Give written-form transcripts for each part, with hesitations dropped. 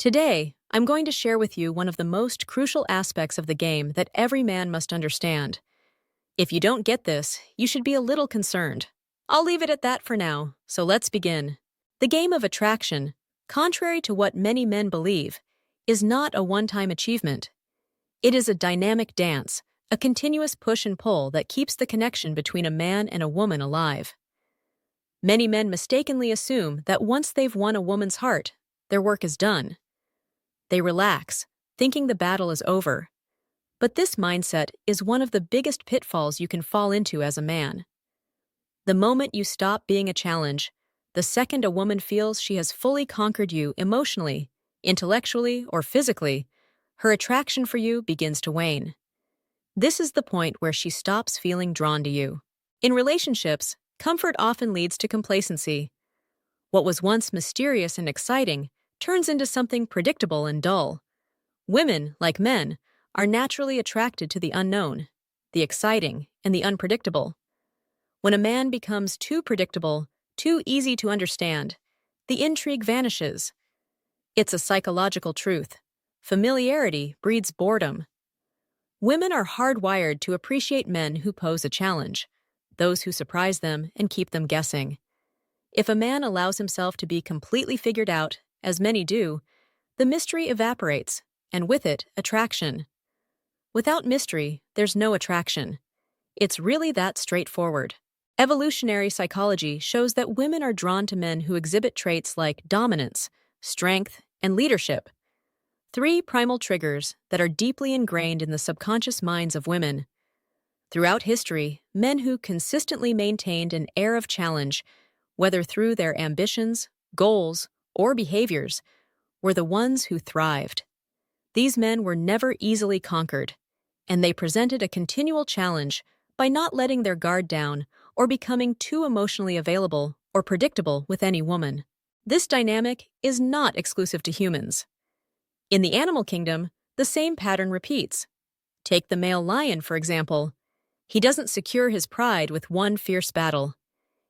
Today, I'm going to share with you one of the most crucial aspects of the game that every man must understand. If you don't get this, you should be a little concerned. I'll leave it at that for now, so let's begin. The game of attraction, contrary to what many men believe, is not a one-time achievement. It is a dynamic dance, a continuous push and pull that keeps the connection between a man and a woman alive. Many men mistakenly assume that once they've won a woman's heart, their work is done. They relax, thinking the battle is over. But this mindset is one of the biggest pitfalls you can fall into as a man. The moment you stop being a challenge, the second a woman feels she has fully conquered you emotionally, intellectually, or physically, her attraction for you begins to wane. This is the point where she stops feeling drawn to you. In relationships, comfort often leads to complacency. What was once mysterious and exciting turns into something predictable and dull. Women, like men, are naturally attracted to the unknown, the exciting, and the unpredictable. When a man becomes too predictable, too easy to understand, the intrigue vanishes. It's a psychological truth. Familiarity breeds boredom. Women are hardwired to appreciate men who pose a challenge, those who surprise them and keep them guessing. If a man allows himself to be completely figured out, as many do, the mystery evaporates, and with it, attraction. Without mystery, there's no attraction. It's really that straightforward. Evolutionary psychology shows that women are drawn to men who exhibit traits like dominance, strength, and leadership. Three primal triggers that are deeply ingrained in the subconscious minds of women. Throughout history, men who consistently maintained an air of challenge, whether through their ambitions, goals, or behaviors, were the ones who thrived. These men were never easily conquered, and they presented a continual challenge by not letting their guard down or becoming too emotionally available or predictable with any woman. This dynamic is not exclusive to humans. In the animal kingdom, the same pattern repeats. Take the male lion, for example. He doesn't secure his pride with one fierce battle.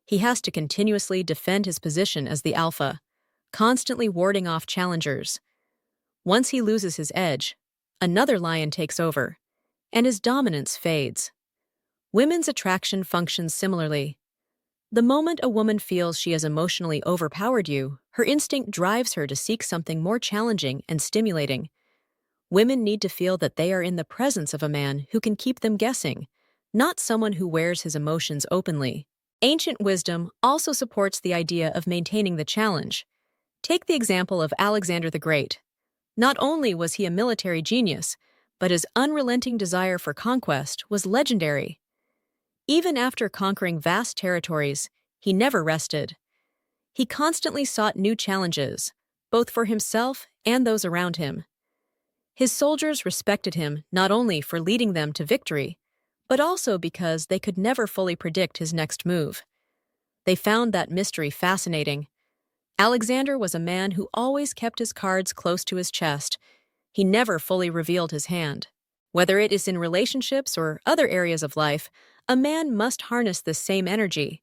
He has to continuously defend his position as the alpha, constantly warding off challengers. Once he loses his edge, another lion takes over, and his dominance fades. Women's attraction functions similarly. The moment a woman feels she has emotionally overpowered you, her instinct drives her to seek something more challenging and stimulating. Women need to feel that they are in the presence of a man who can keep them guessing, not someone who wears his emotions openly. Ancient wisdom also supports the idea of maintaining the challenge. Take the example of Alexander the Great. Not only was he a military genius, but his unrelenting desire for conquest was legendary. Even after conquering vast territories, he never rested. He constantly sought new challenges, both for himself and those around him. His soldiers respected him not only for leading them to victory, but also because they could never fully predict his next move. They found that mystery fascinating. Alexander was a man who always kept his cards close to his chest. He never fully revealed his hand. Whether it is in relationships or other areas of life, a man must harness this same energy.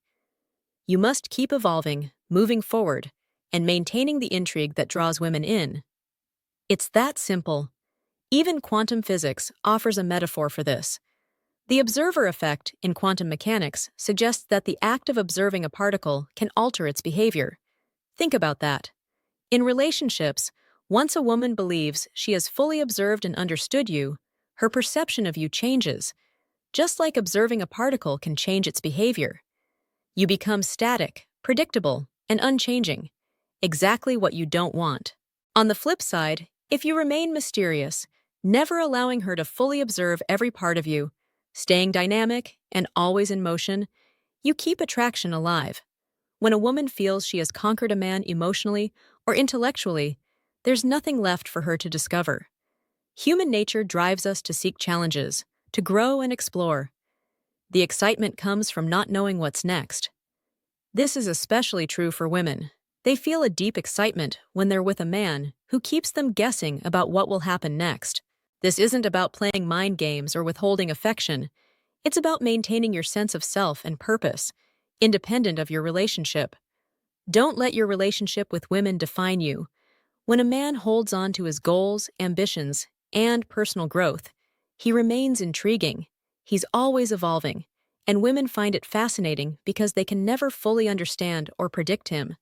You must keep evolving, moving forward, and maintaining the intrigue that draws women in. It's that simple. Even quantum physics offers a metaphor for this. The observer effect in quantum mechanics suggests that the act of observing a particle can alter its behavior. Think about that. In relationships, once a woman believes she has fully observed and understood you, her perception of you changes. Just like observing a particle can change its behavior. You become static, predictable, and unchanging. Exactly what you don't want. On the flip side, if you remain mysterious, never allowing her to fully observe every part of you, staying dynamic and always in motion, you keep attraction alive. When a woman feels she has conquered a man emotionally or intellectually, there's nothing left for her to discover. Human nature drives us to seek challenges, to grow and explore. The excitement comes from not knowing what's next. This is especially true for women. They feel a deep excitement when they're with a man who keeps them guessing about what will happen next. This isn't about playing mind games or withholding affection. It's about maintaining your sense of self and purpose, independent of your relationship. Don't let your relationship with women define you. When a man holds on to his goals, ambitions, and personal growth, he remains intriguing. He's always evolving, and women find it fascinating because they can never fully understand or predict him.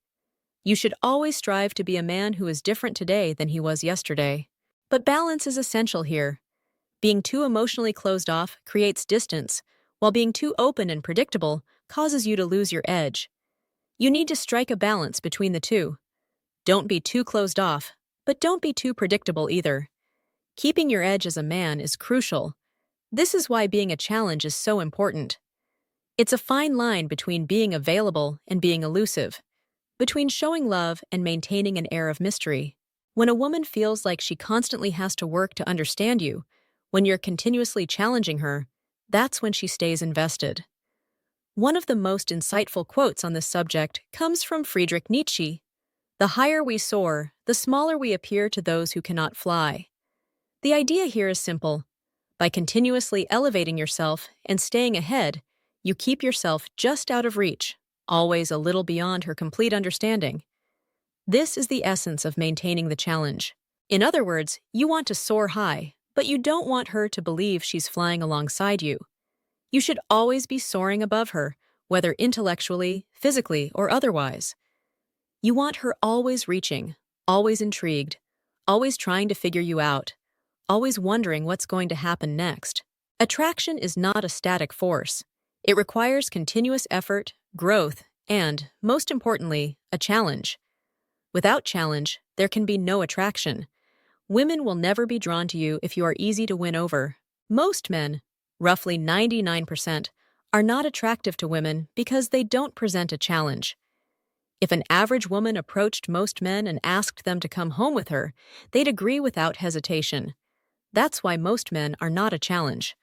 You should always strive to be a man who is different today than he was yesterday. But balance is essential here. Being too emotionally closed off creates distance, while being too open and predictable causes you to lose your edge. You need to strike a balance between the two. Don't be too closed off, but don't be too predictable either. Keeping your edge as a man is crucial. This is why being a challenge is so important. It's a fine line between being available and being elusive, between showing love and maintaining an air of mystery. When a woman feels like she constantly has to work to understand you, when you're continuously challenging her, that's when she stays invested. One of the most insightful quotes on this subject comes from Friedrich Nietzsche. The higher we soar, the smaller we appear to those who cannot fly. The idea here is simple. By continuously elevating yourself and staying ahead, you keep yourself just out of reach, always a little beyond her complete understanding. This is the essence of maintaining the challenge. In other words, you want to soar high, but you don't want her to believe she's flying alongside you. You should always be soaring above her, whether intellectually, physically, or otherwise. You want her always reaching, always intrigued, always trying to figure you out, always wondering what's going to happen next. Attraction is not a static force. It requires continuous effort, growth, and, most importantly, a challenge. Without challenge, there can be no attraction. Women will never be drawn to you if you are easy to win over. Most men, roughly 99%, are not attractive to women because they don't present a challenge. If an average woman approached most men and asked them to come home with her, they'd agree without hesitation. That's why most men are not a challenge.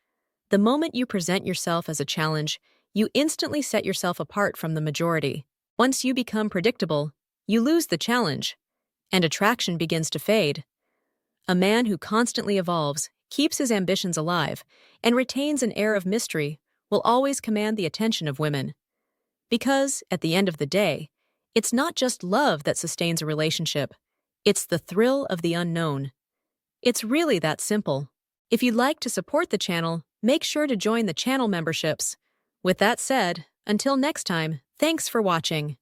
The moment you present yourself as a challenge, you instantly set yourself apart from the majority. Once you become predictable, you lose the challenge, and attraction begins to fade. A man who constantly evolves, keeps his ambitions alive, and retains an air of mystery will always command the attention of women. Because, at the end of the day, it's not just love that sustains a relationship. It's the thrill of the unknown. It's really that simple. If you'd like to support the channel, make sure to join the channel memberships. With that said, until next time, thanks for watching.